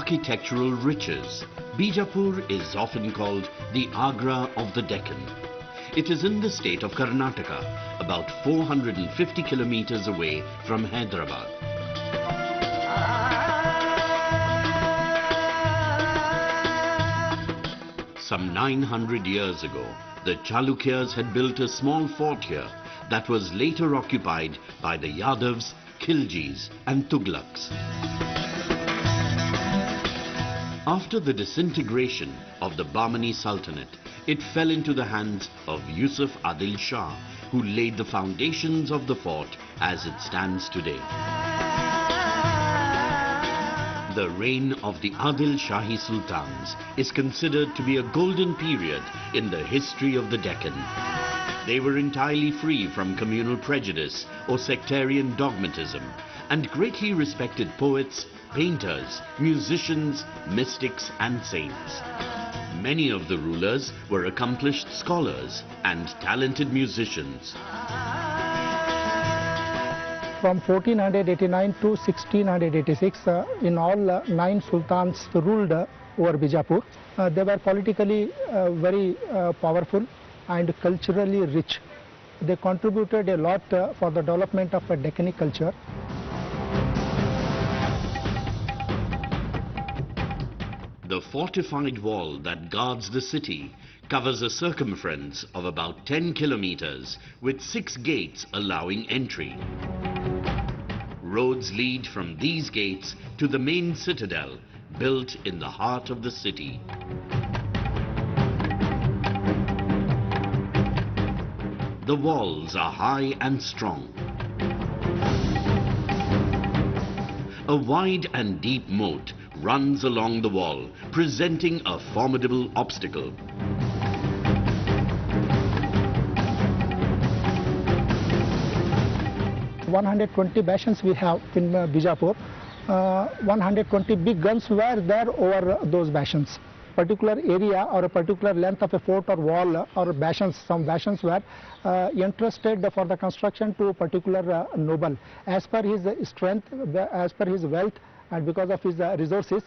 architectural riches, Bijapur is often called the Agra of the Deccan. It is in the state of Karnataka, about 450 kilometers away from Hyderabad. Some 900 years ago, the Chalukyas had built a small fort here that was later occupied by the Yadavs, Khiljis and Tughlaqs. After the disintegration of the Bahmani Sultanate, it fell into the hands of Yusuf Adil Shah, who laid the foundations of the fort as it stands today. The reign of the Adil Shahi Sultans is considered to be a golden period in the history of the Deccan. They were entirely free from communal prejudice or sectarian dogmatism and greatly respected poets, painters, musicians, mystics and saints. Many of the rulers were accomplished scholars and talented musicians. From 1489 to 1686, in all 9 sultans ruled over Bijapur. They were politically very powerful and culturally rich. They contributed a lot for the development of a Deccani culture. The fortified wall that guards the city covers a circumference of about 10 kilometers with 6 gates allowing entry. Roads lead from these gates to the main citadel built in the heart of the city. The walls are high and strong. A wide and deep moat runs along the wall, presenting a formidable obstacle. – 120 bastions we have in Bijapur. 120 big guns were there over those bastions. Particular area or a particular length of a fort or wall or bastions, some bastions were entrusted for the construction to a particular noble. As per his strength, as per his wealth and because of his resources,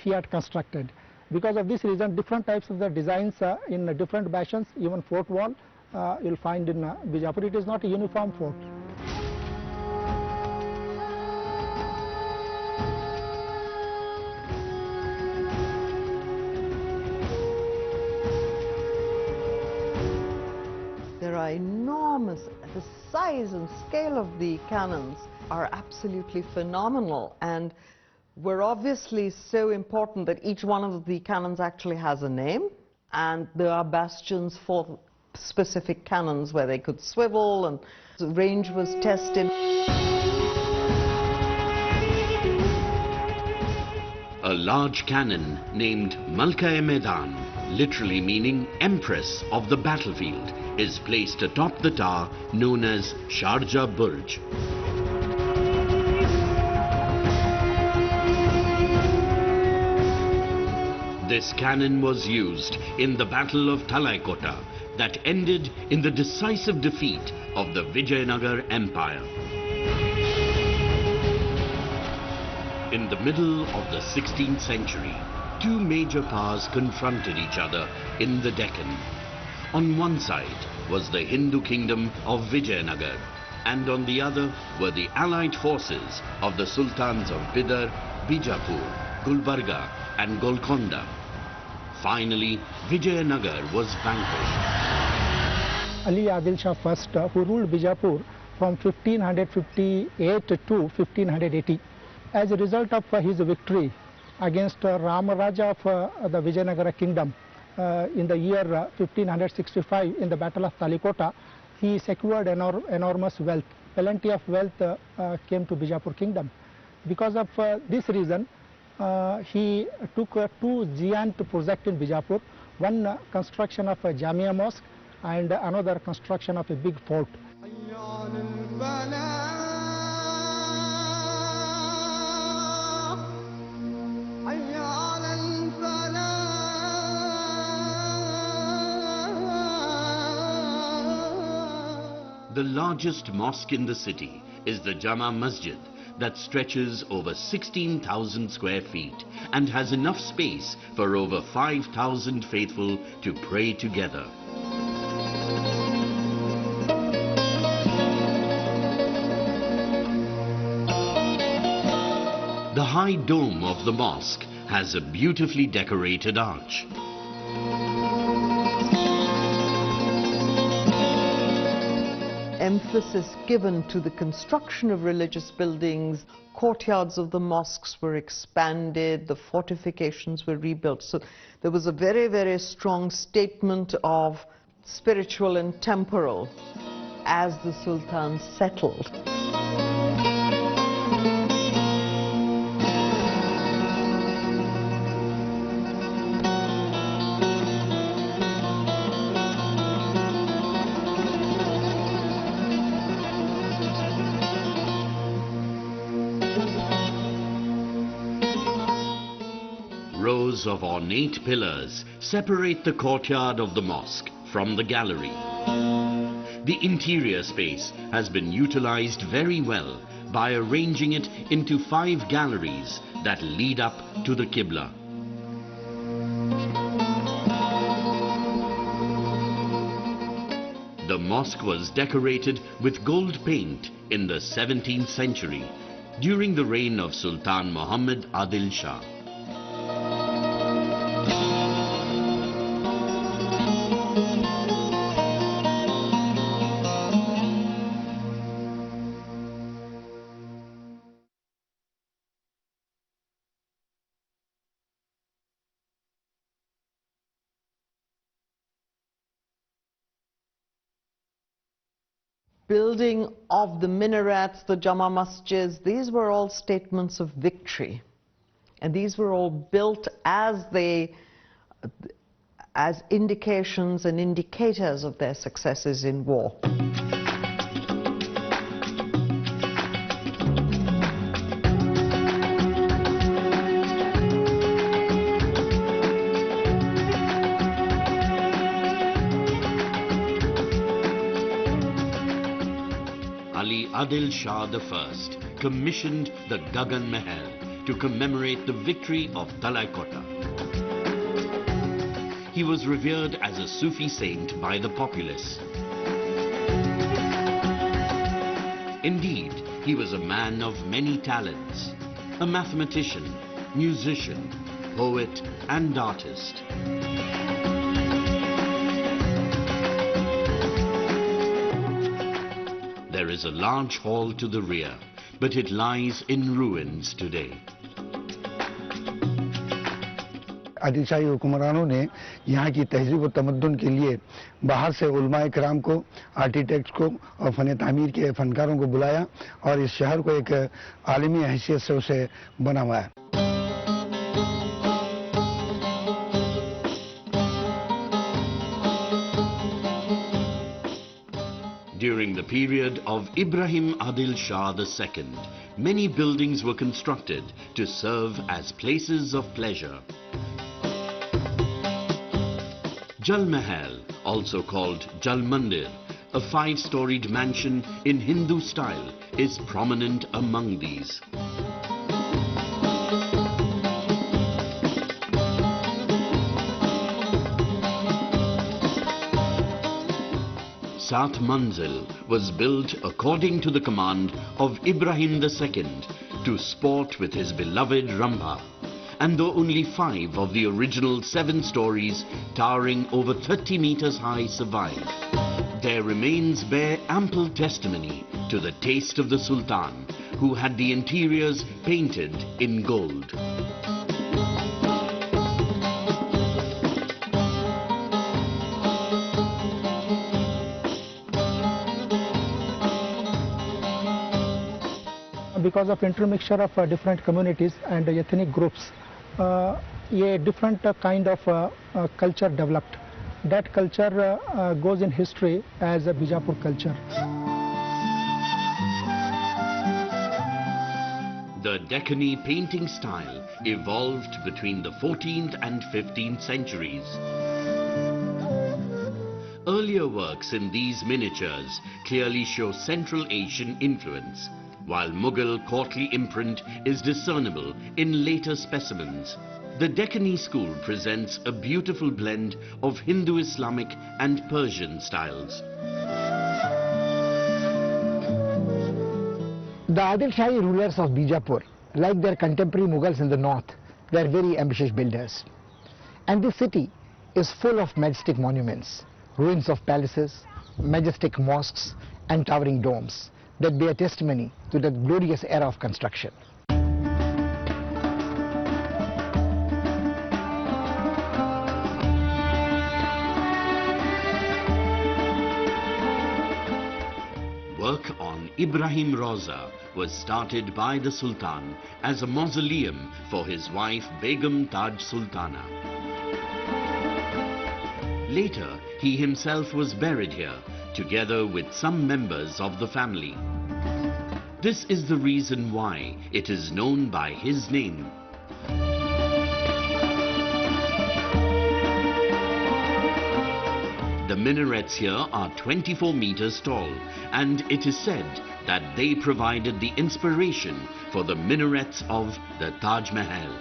he had constructed. Because of this reason, different types of the designs in different bastions, even fort wall, you'll find in Bijapur. It is not a uniform fort. There are enormous, the size and scale of the cannons are absolutely phenomenal, and were obviously so important that each one of the cannons actually has a name, and there are bastions for specific cannons where they could swivel, and the range was tested. A large cannon named Malka-e-Maidan, literally meaning Empress of the battlefield, is placed atop the tower known as Sharjah Burj. This cannon was used in the Battle of Talaikota that ended in the decisive defeat of the Vijayanagar Empire. In the middle of the 16th century, 2 major powers confronted each other in the Deccan. On one side was the Hindu kingdom of Vijayanagar, and on the other were the allied forces of the sultans of Bidar, Bijapur, Gulbarga and Golconda. Finally, Vijayanagar was vanquished. Ali Adil Shah I, who ruled Bijapur from 1558 to 1580. As a result of his victory against Ramaraja of the Vijayanagara kingdom in the year 1565 in the Battle of Talikota, he secured enormous wealth. Plenty of wealth came to Bijapur kingdom. Because of this reason, he took 2 giant projects in Bijapur, one construction of a Jamia mosque and another construction of a big fort. The largest mosque in the city is the Jama Masjid, that stretches over 16,000 square feet and has enough space for over 5,000 faithful to pray together. The high dome of the mosque has a beautifully decorated arch. Emphasis given to the construction of religious buildings. Courtyards of the mosques were expanded, the fortifications were rebuilt. So there was a very, very strong statement of spiritual and temporal as the Sultan settled. Rows of ornate pillars separate the courtyard of the mosque from the gallery. The interior space has been utilized very well by arranging it into 5 galleries that lead up to the Qibla. The mosque was decorated with gold paint in the 17th century during the reign of Sultan Muhammad Adil Shah. Building of the minarets, the Jama Masjids, these were all statements of victory. And these were all built as indications and indicators of their successes in war. Ali Adil Shah I commissioned the Gagan Mahal to commemorate the victory of Talaikota. He was revered as a Sufi saint by the populace. Indeed, he was a man of many talents, a mathematician, musician, poet and artist. There is a large hall to the rear, but it lies in ruins today. Adil शाही हुक्मरानों ने यहाँ की तहजीब व तमद्दुन के लिए बाहर से उलमाए किराम को, आर्किटेक्ट्स को और फन तामीर के फनकारों को बुलाया और इस शहर को एक आलमी हैसियत से उसे बनाया। During the period of Ibrahim Adil Shah II, many buildings were constructed to serve as places of pleasure. Jal Mahal, also called Jal Mandir, a 5-storied mansion in Hindu style, is prominent among these. Sat Manzil was built according to the command of Ibrahim II to sport with his beloved Rambha. And though only 5 of the original 7 stories towering over 30 meters high survive, there remains bear ample testimony to the taste of the Sultan, who had the interiors painted in gold. Because of intermixture of different communities and ethnic groups, a different kind of culture developed. That culture goes in history as a Bijapur culture. The Deccani painting style evolved between the 14th and 15th centuries. Earlier works in these miniatures clearly show Central Asian influence. while Mughal courtly imprint is discernible in later specimens. The Deccani school presents a beautiful blend of Hindu-Islamic and Persian styles. The Adil Shahi rulers of Bijapur, like their contemporary Mughals in the north, were very ambitious builders. And this city is full of majestic monuments, ruins of palaces, majestic mosques and towering domes that bear testimony to that glorious era of construction. Work on Ibrahim Roza was started by the Sultan as a mausoleum for his wife Begum Taj Sultana. Later, he himself was buried here, together with some members of the family. This is the reason why it is known by his name. The minarets here are 24 meters tall, and it is said that they provided the inspiration for the minarets of the Taj Mahal.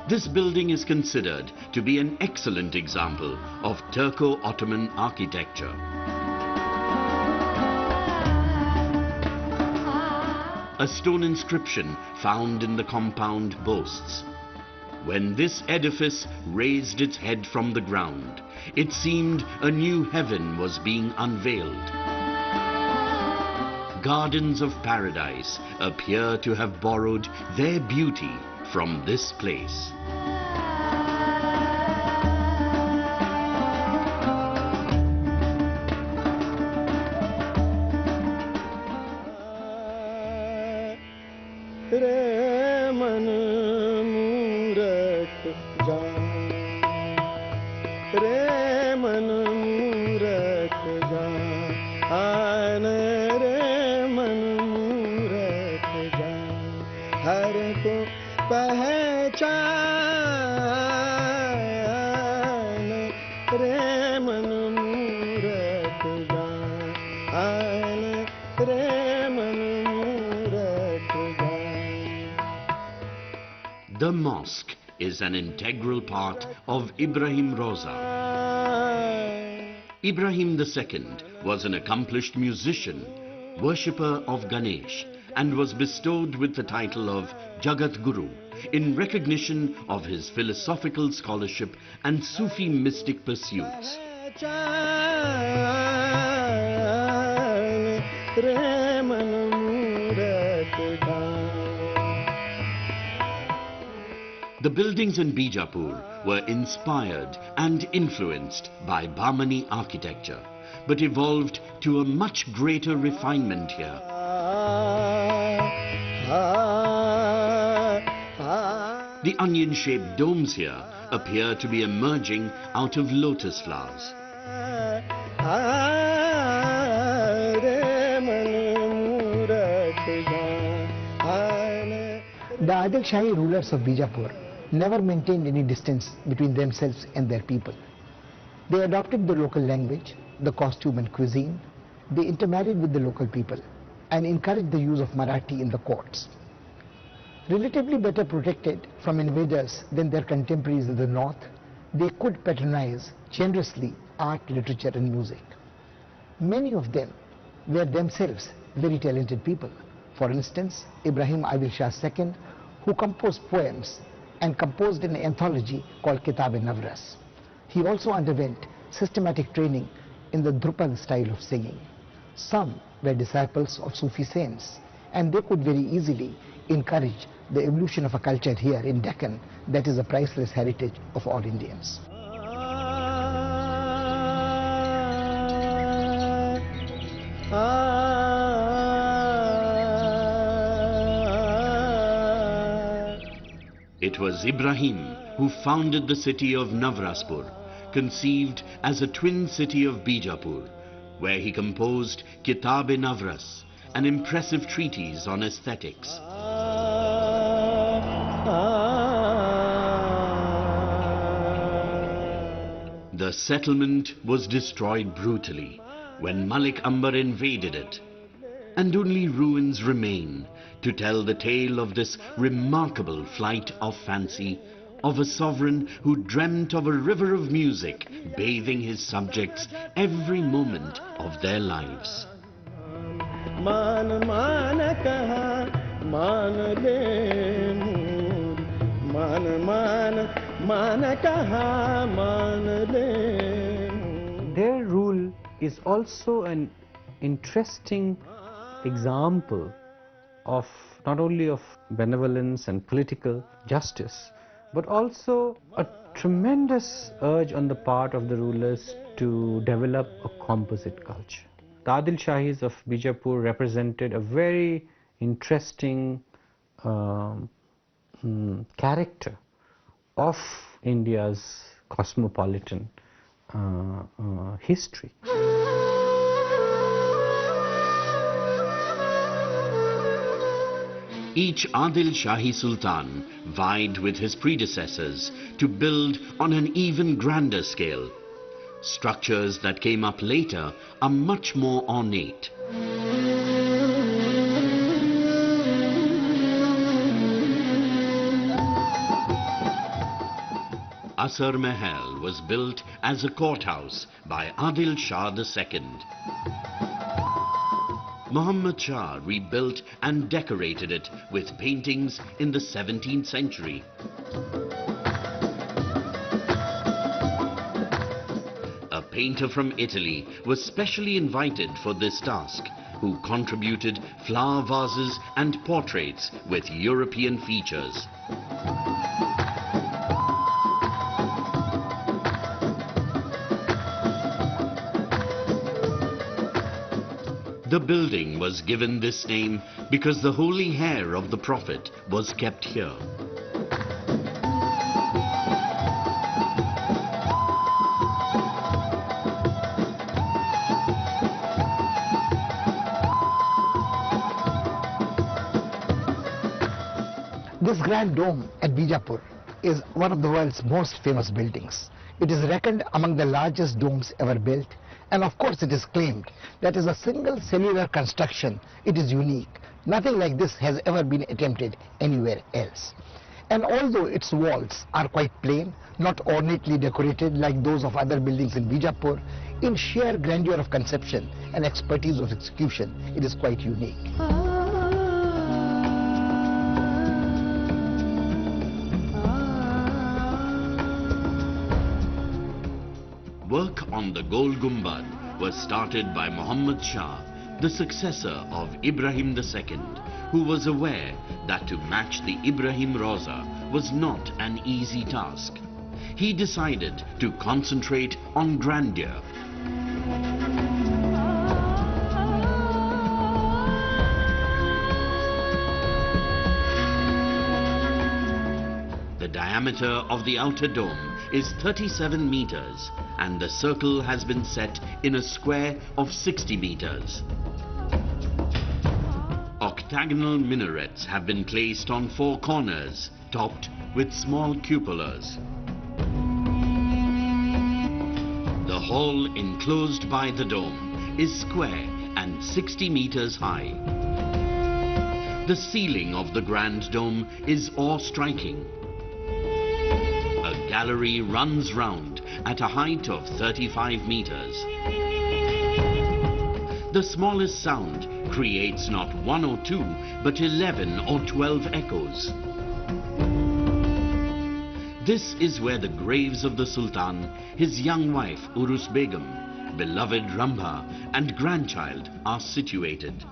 This building is considered to be an excellent example of Turco-Ottoman architecture. A stone inscription found in the compound boasts, "When this edifice raised its head from the ground, it seemed a new heaven was being unveiled. Gardens of paradise appear to have borrowed their beauty from this place." The mosque is an integral part of Ibrahim Roza. Ibrahim II was an accomplished musician, worshipper of Ganesh, and was bestowed with the title of Jagat Guru in recognition of his philosophical scholarship and Sufi mystic pursuits. The buildings in Bijapur were inspired and influenced by Bahmani architecture, but evolved to a much greater refinement here. The onion-shaped domes here appear to be emerging out of lotus flowers. The Adil Shahi rulers of Bijapur never maintained any distance between themselves and their people. They adopted the local language, the costume and cuisine, they intermarried with the local people and encouraged the use of Marathi in the courts. Relatively better protected from invaders than their contemporaries in the north, they could patronize generously art, literature and music. Many of them were themselves very talented people. For instance, Ibrahim Adil Shah II, who composed poems and composed an anthology called Kitab-e-Navras. He also underwent systematic training in the Drupad style of singing. Some were disciples of Sufi saints, and they could very easily encourage the evolution of a culture here in Deccan that is a priceless heritage of all Indians. It was Ibrahim who founded the city of Navraspur, conceived as a twin city of Bijapur, where he composed Kitab-e-Navras, an impressive treatise on aesthetics. The settlement was destroyed brutally when Malik Ambar invaded it, and only ruins remain to tell the tale of this remarkable flight of fancy of a sovereign who dreamt of a river of music bathing his subjects every moment of their lives. Their rule is also an interesting example of not only of benevolence and political justice, but also a tremendous urge on the part of the rulers to develop a composite culture. The Adil Shahis of Bijapur represented a very interesting character of India's cosmopolitan history. Each Adil Shahi Sultan vied with his predecessors to build on an even grander scale. Structures that came up later are much more ornate. Asar Mahal was built as a courthouse by Adil Shah II. Muhammad Shah rebuilt and decorated it with paintings in the 17th century. A painter from Italy was specially invited for this task, who contributed flower vases and portraits with European features. The building was given this name because the holy hair of the Prophet was kept here. This Grand Dome at Bijapur is one of the world's most famous buildings. It is reckoned among the largest domes ever built, and of course it is claimed that as a single cellular construction it is unique. Nothing like this has ever been attempted anywhere else. And although its walls are quite plain, not ornately decorated like those of other buildings in Bijapur, in sheer grandeur of conception and expertise of execution, it is quite unique. Work on the Gol Gumbad was started by Muhammad Shah, the successor of Ibrahim II, who was aware that to match the Ibrahim Roza was not an easy task. He decided to concentrate on grandeur. The diameter of the outer dome is 37 meters and the circle has been set in a square of 60 meters. Octagonal minarets have been placed on 4 corners, topped with small cupolas. The hall enclosed by the dome is square and 60 meters high. The ceiling of the grand dome is awe-striking. A gallery runs round at a height of 35 meters. The smallest sound creates not 1 or 2, but 11 or 12 echoes. This is where the graves of the Sultan, his young wife Urus Begum, beloved Rambha and grandchild are situated.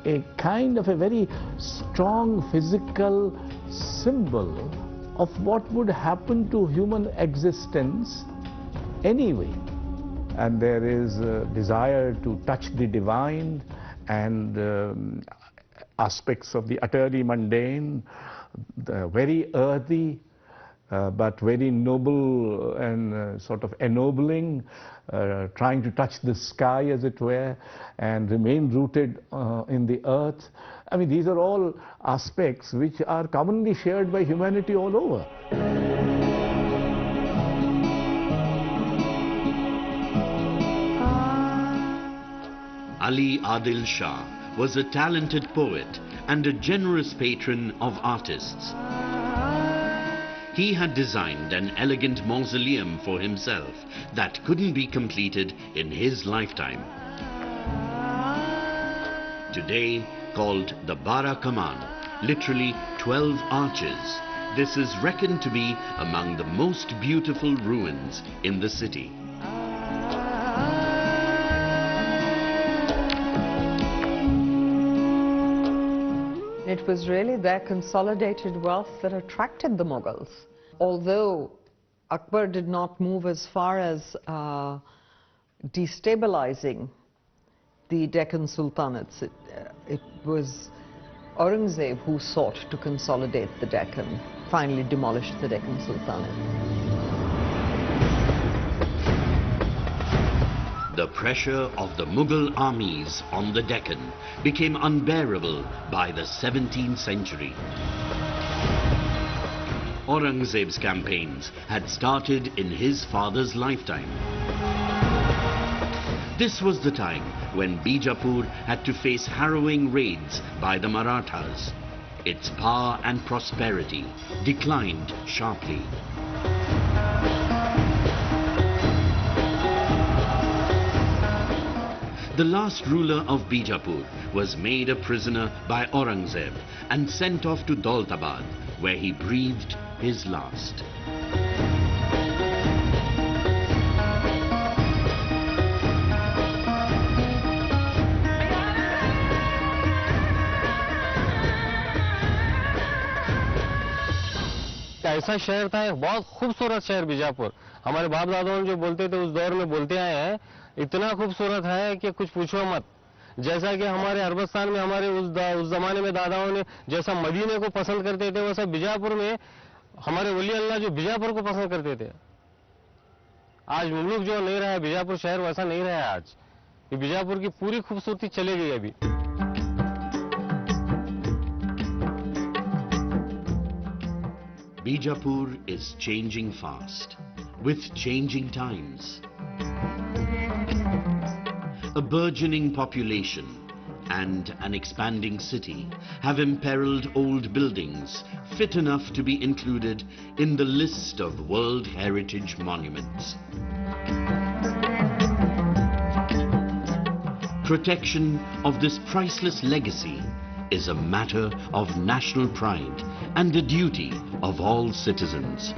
A kind of a very strong physical symbol of what would happen to human existence anyway. And there is a desire to touch the divine and aspects of the utterly mundane, the very earthy, but very noble and sort of ennobling, trying to touch the sky as it were and remain rooted in the earth, I mean, these are all aspects which are commonly shared by humanity all over. Ali Adil Shah was a talented poet and a generous patron of artists. He had designed an elegant mausoleum for himself that couldn't be completed in his lifetime. Today called the Bara Kaman, literally 12 arches, this is reckoned to be among the most beautiful ruins in the city. It was really their consolidated wealth that attracted the Mughals. Although Akbar did not move as far as destabilizing the Deccan Sultanates, it was Aurangzeb who sought to consolidate the Deccan, finally demolished the Deccan Sultanate. The pressure of the Mughal armies on the Deccan became unbearable by the 17th century. Aurangzeb's campaigns had started in his father's lifetime. This was the time when Bijapur had to face harrowing raids by the Marathas. Its power and prosperity declined sharply. The last ruler of Bijapur was made a prisoner by Aurangzeb and sent off to Daulatabad, where he breathed his last. ऐसा शहर था, एक बहुत खूबसूरत शहर बीजापुर। हमारे बाप दादाओं जो बोलते थे उस दौर में बोलते आए हैं, इतना खूबसूरत है कि कुछ पूछो मत। जैसा कि हमारे अरबस्तान में हमारे उस जमाने में दादाओं ने जैसा मदीने को पसंद करते थे, वैसा बीजापुर में हमारे वली अल्लाह जो बीजापुर को पसंद करते थे। आज मुल्क जो नहीं रहा है, बीजापुर शहर वैसा नहीं रहा है आज। ये बीजापुर की पूरी खूबसूरती चली गई अभी। Bijapur is changing fast, with changing times. A burgeoning population and an expanding city have imperiled old buildings fit enough to be included in the list of World Heritage Monuments. Protection of this priceless legacy is a matter of national pride and a duty of all citizens.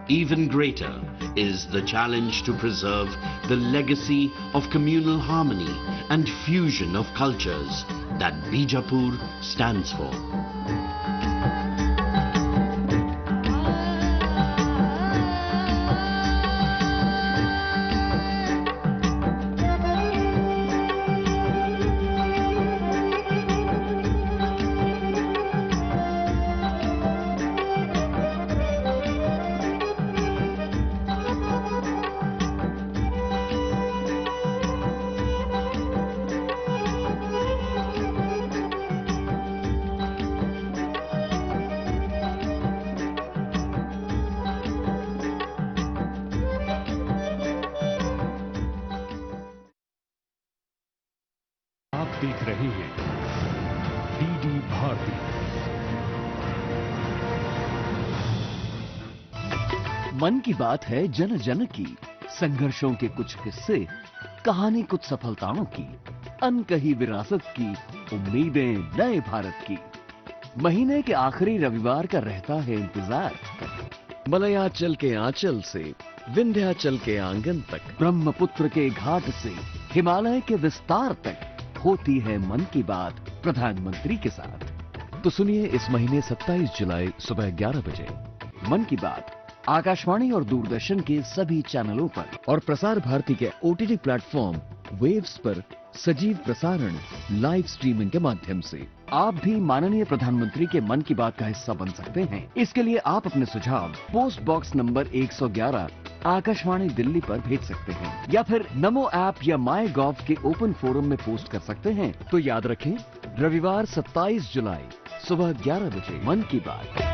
Even greater is the challenge to preserve the legacy of communal harmony and fusion of cultures that Bijapur stands for. देख रहे हैं DD Bharti. मन की बात है जन जन की, संघर्षों के कुछ हिस्से, कहानी कुछ सफलताओं की, अनकही विरासत की, उम्मीदें नए भारत की। महीने के आखिरी रविवार का रहता है इंतजार। मलयाचल के आंचल से विंध्याचल के आंगन तक, ब्रह्मपुत्र के घाट से हिमालय के विस्तार तक होती है मन की बात प्रधानमंत्री के साथ। तो सुनिए इस महीने 27 जुलाई सुबह 11 बजे मन की बात आकाशवाणी और दूरदर्शन के सभी चैनलों पर और प्रसार भारती के ओटीटी प्लेटफॉर्म वेव्स पर सजीव प्रसारण लाइव स्ट्रीमिंग के माध्यम से। आप भी माननीय प्रधानमंत्री के मन की बात का हिस्सा बन सकते हैं। इसके लिए आप अपने सुझाव post box number 111 Akashvani Delhi पर भेज सकते हैं या फिर नमो ऐप या माई गॉव के ओपन फोरम में पोस्ट कर सकते हैं। तो याद रखें रविवार 27 जुलाई सुबह 11 बजे मन की बात।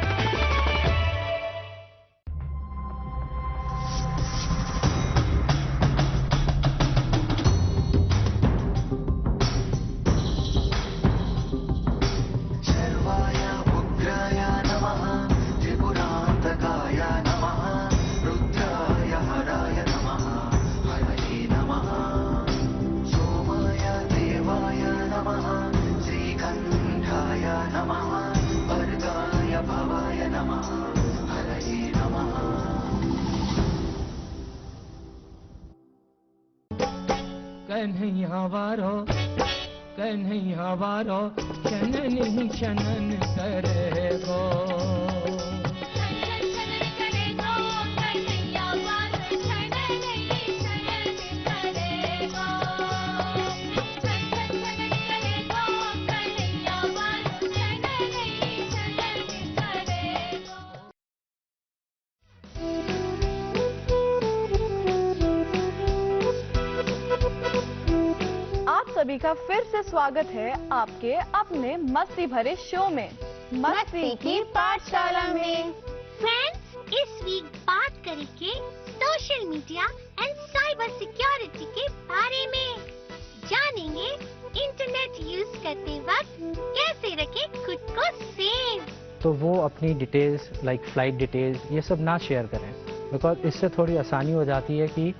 कन्हैया वारो चनन चनन करेगो। सभी का फिर से स्वागत है आपके अपने मस्ती भरे शो में मस्ती की पाठशाला में। फ्रेंड्स, इस वीक बात करेंगे social media and cyber security के बारे में। जानेंगे इंटरनेट यूज करते वक्त कैसे रखें खुद को सेफ। तो वो अपनी डिटेल्स लाइक फ्लाइट डिटेल्स ये सब ना शेयर करें, बिकॉज इससे थोड़ी आसानी हो जाती है कि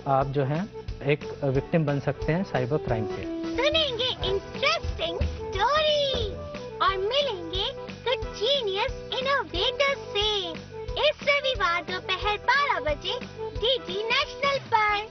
आप जो हैं एक विक्टिम बन सकते हैं साइबर क्राइम के। सुनेंगे इंटरेस्टिंग स्टोरी और मिलेंगे कुछ जीनियस इनोवेटर्स से इस रविवार दोपहर 12 बजे डीडी नेशनल पर।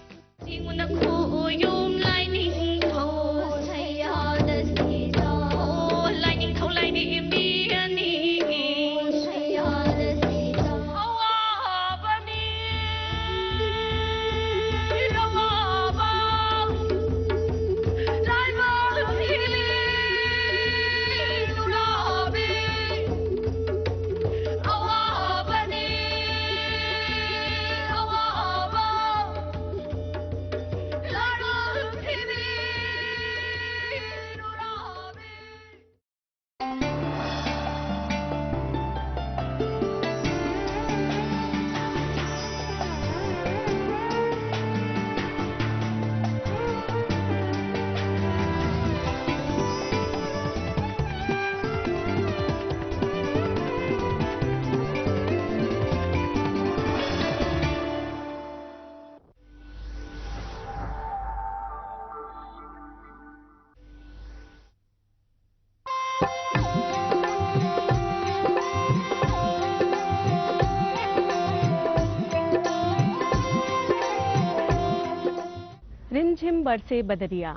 रिमझिम बरसे बदरिया,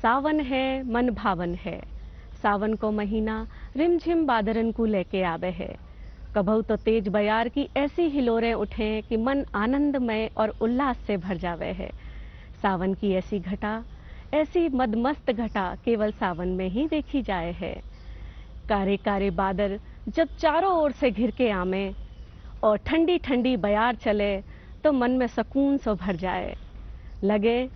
सावन है मन भावन है। सावन को महीना रिमझिम बादरन को लेके आवे है। कभू तो तेज बयार की ऐसी हिलोरें उठे कि मन आनंदमय और उल्लास से भर जावे है। सावन की ऐसी घटा, ऐसी मदमस्त घटा केवल सावन में ही देखी जाए है। कारे कारे बादल जब चारों ओर से घिर के आमे और ठंडी ठंडी बयार चले तो मन में सुकून सो भर जाए। लगे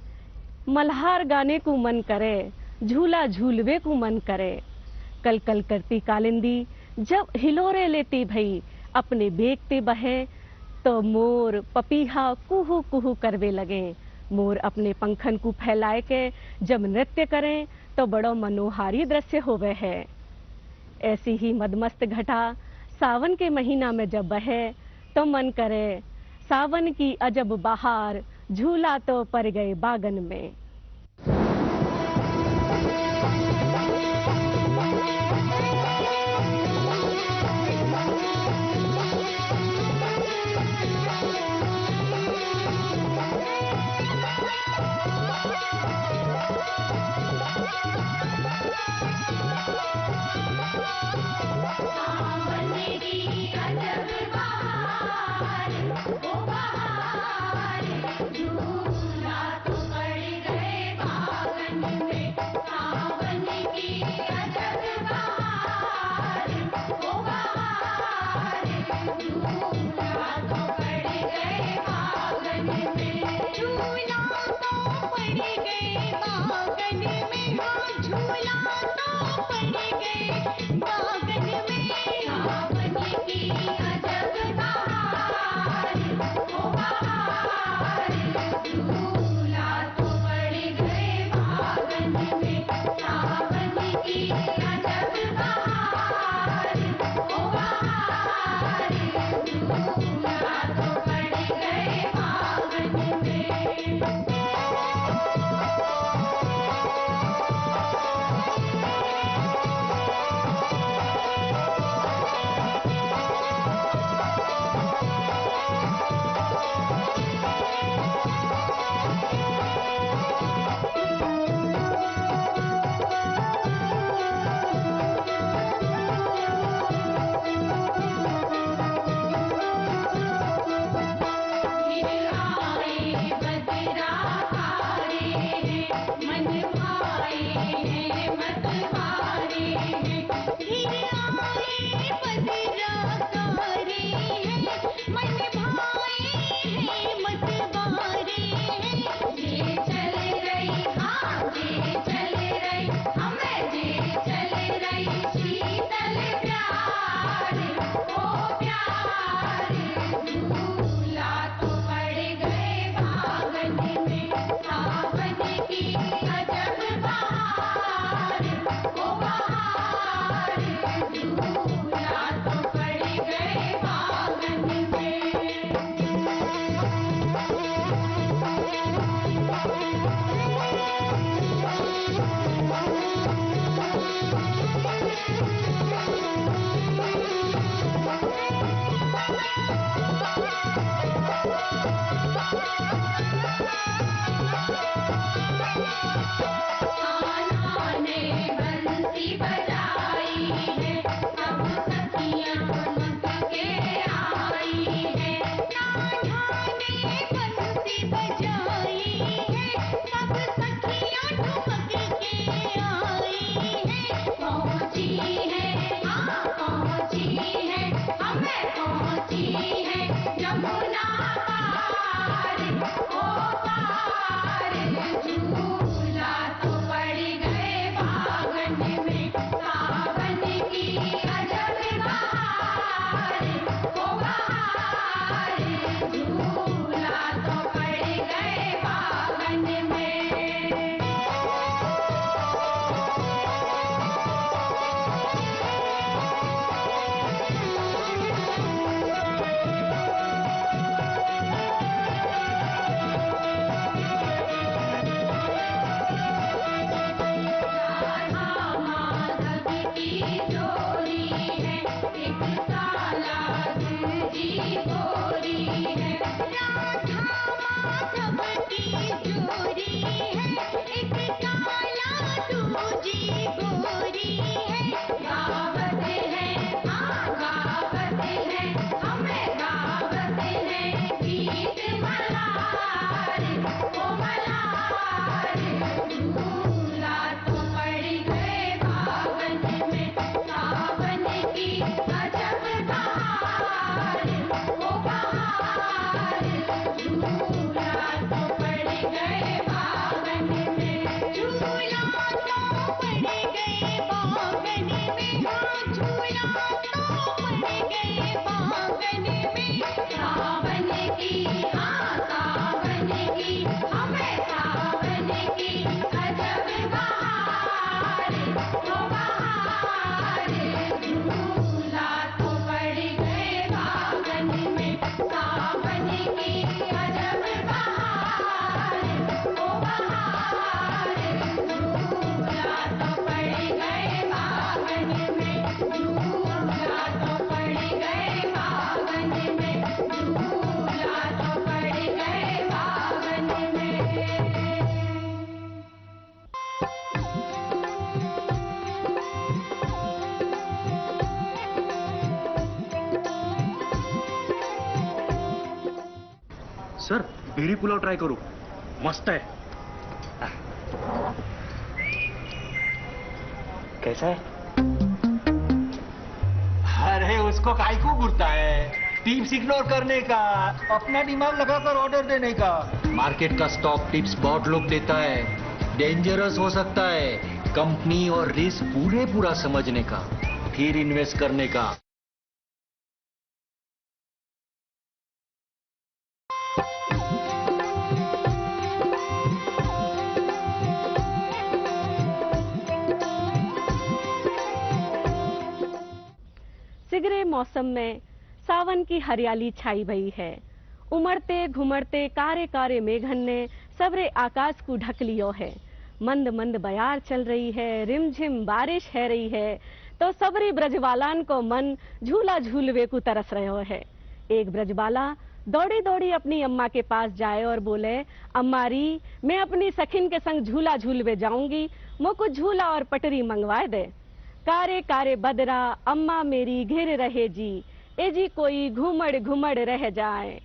मल्हार गाने को मन करे, झूला झूलवे को मन करे। कल कल करती कालिंदी जब हिलोरे लेती भई अपने बेगते बहे तो मोर पपीहा कुहू कुहू करवे लगे। मोर अपने पंखन को फैलाए के जब नृत्य करें तो बड़ो मनोहारी दृश्य होवे है। ऐसी ही मदमस्त घटा सावन के महीना में जब बहे तो मन करे सावन की अजब बहार, झूला तो पर गए बागन में। झूला तो पड़ गए सर बेरी पुलाव ट्राई करो, मस्त है। कैसा है? अरे उसको काहे को घूरता है? टिप्स इग्नोर करने का, अपना दिमाग लगाकर ऑर्डर देने का। मार्केट का स्टॉक टिप्स बहुत लोग देता है, डेंजरस हो सकता है। कंपनी और रिस्क पूरा समझने का, फिर इन्वेस्ट करने का। सिगरे मौसम में सावन की हरियाली छाई भई है। उमड़ते घुमड़ते कारे कारे मेघन ने सबरे आकाश को ढक लियो है। मंद मंद बयार चल रही है, रिमझिम बारिश है रही है, तो सबरी ब्रजवालान को मन झूला झूलवे को तरस रहो है। एक ब्रजवाला दौड़ी दौड़ी अपनी अम्मा के पास जाए और बोले, अम्मा री, मैं अपनी सखिन के संग झूला झूलवे जाऊंगी, मुझको झूला और पटरी मंगवाए दे। कारे कारे बदरा अम्मा मेरी घिर रहे जी, ए जी कोई घूमड़ घूमड़ रह जाए।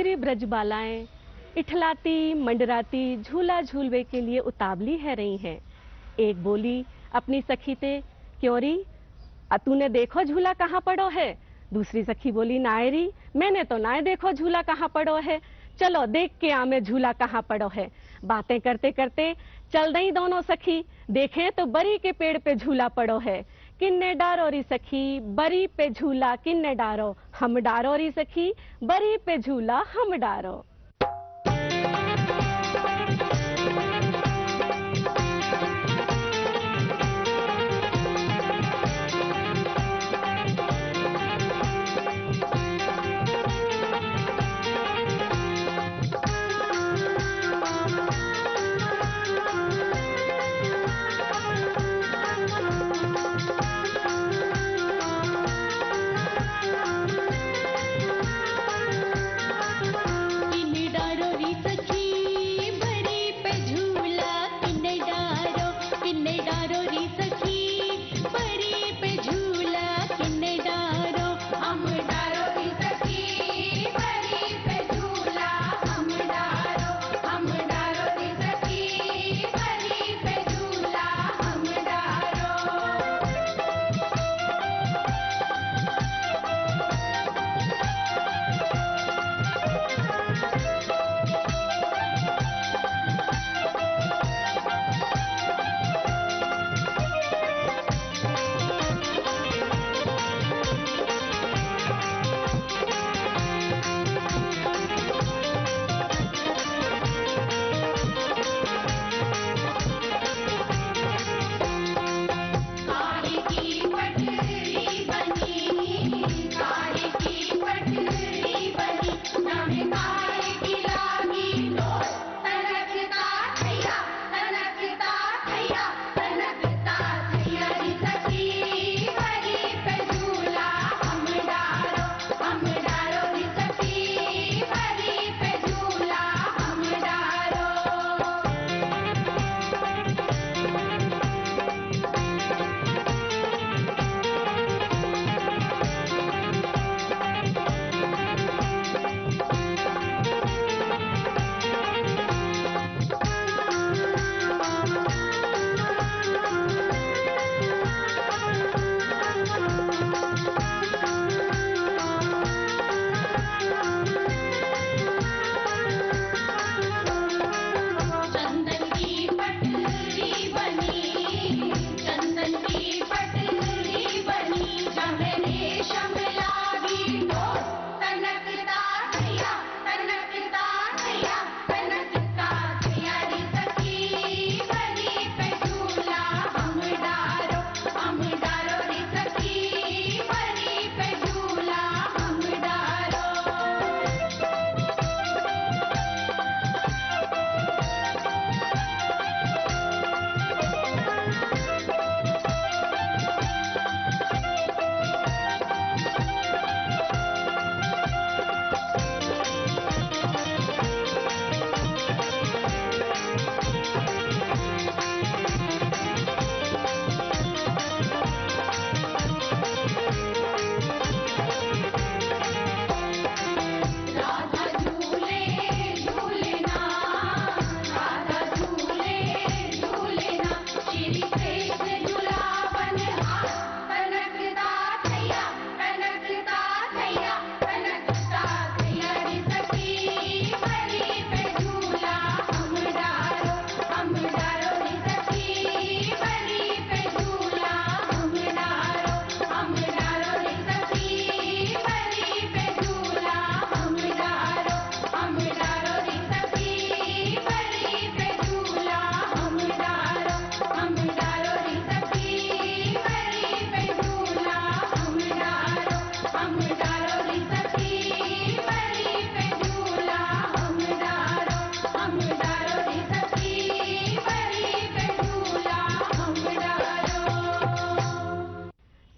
सगरी ब्रजबालाएं इठलाती मंडराती झूला झूलवे के लिए उतावली है रही हैं। एक बोली अपनी सखी ते, क्यों री तूने देखो झूला कहाँ पड़ो है। दूसरी सखी बोली, नाय री मैंने तो नाय देखो झूला कहाँ पड़ो है, चलो देख के आमे झूला कहाँ पड़ो है। बातें करते करते चल दई दोनों सखी, देखें तो बरी के पेड़ पे झूला पड़ो है। किन्ने डारो री सखी बरी पे झूला किन्ने डारो, हम डारो री सखी बरी पे झूला हम डारो।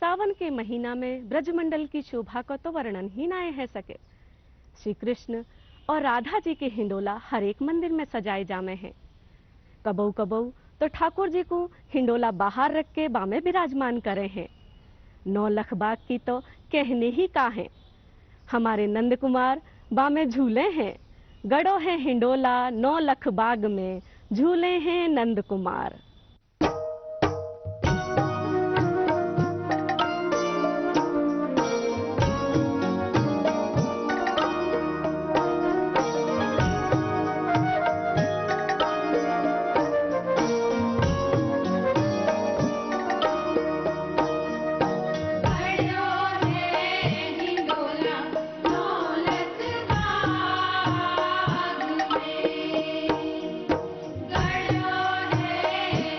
सावन के महीना में ब्रजमंडल की शोभा को तो वर्णन ही ना है सके। श्री कृष्ण और राधा जी के हिंडोला हर एक मंदिर में सजाए जामे हैं। कबऊ कबऊ तो ठाकुर जी को हिंडोला बाहर रख के बामे विराजमान करे हैं। 9 लख बाग की तो कहने ही का है। हमारे नंद कुमार बामे झूले हैं, गड़ो है हिंडोला 9 लख बाग में, झूले हैं नंद कुमार। गड़ो है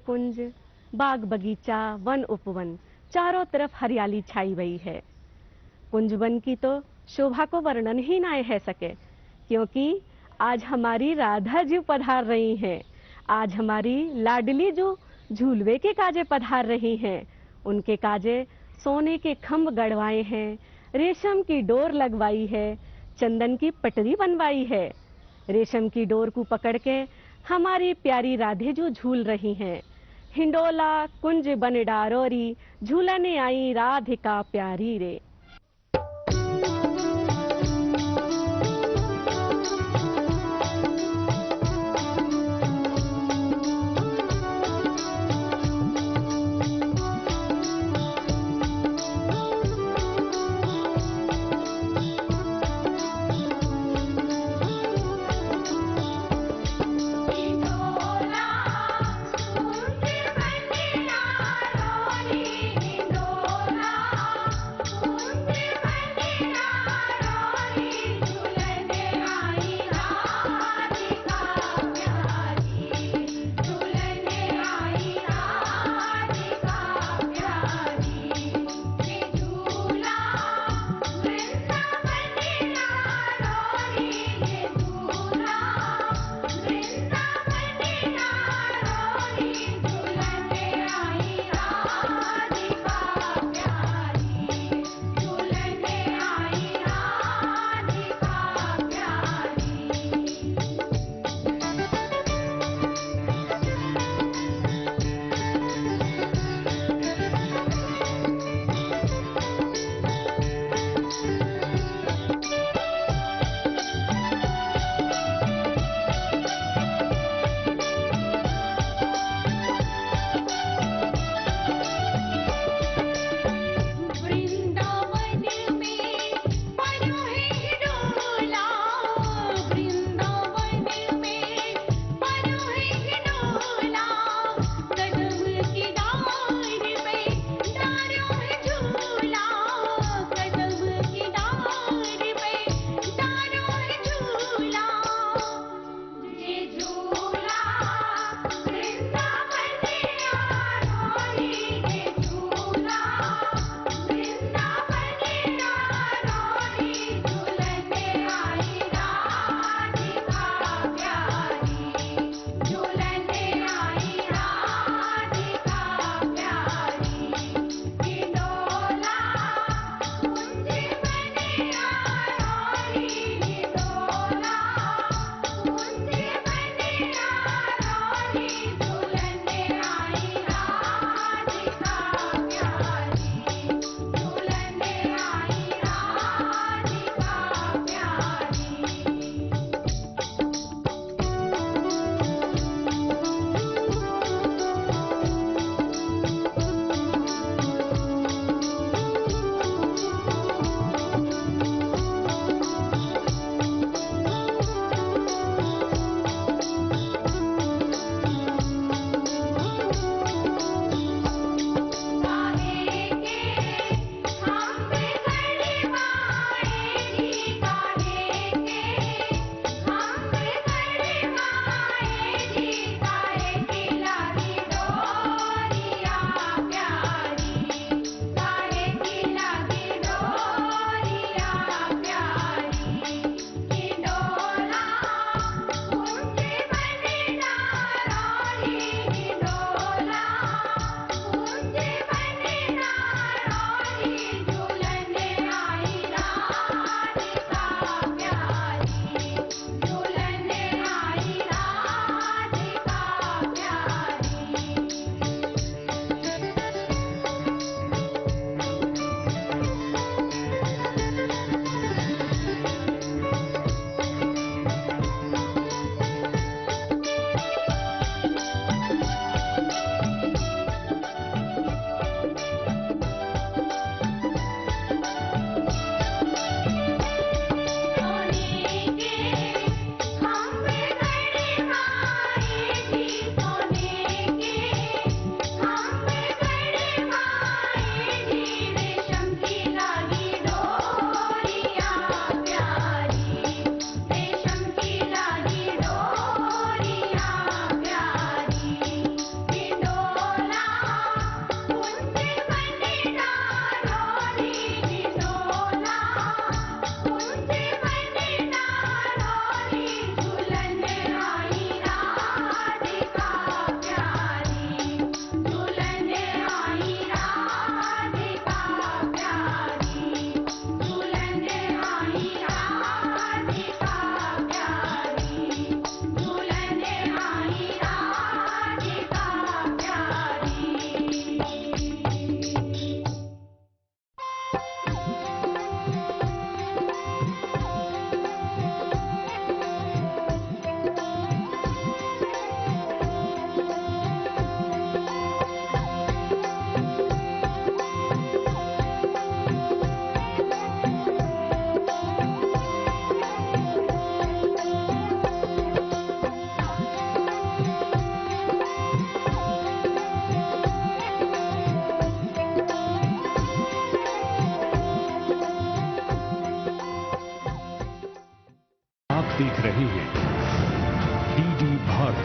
कुंज, बाग बगीचा, वन उपवन, चारों तरफ हरियाली छाई हुई है। कुंजवन की तो शोभा को वर्णन ही ना है सके, क्योंकि आज हमारी राधा जी पधार रही हैं। आज हमारी लाडली जो झूलवे के काजे पधार रही हैं, उनके काजे सोने के खम्भ गड़वाए हैं, रेशम की डोर लगवाई है, चंदन की पटरी बनवाई है। रेशम की डोर को पकड़ के हमारी प्यारी राधे जो झूल रही हैं। हिंडोला कुंज बन डारोरी, झूलने आई राधिका प्यारी रे।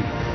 भारती।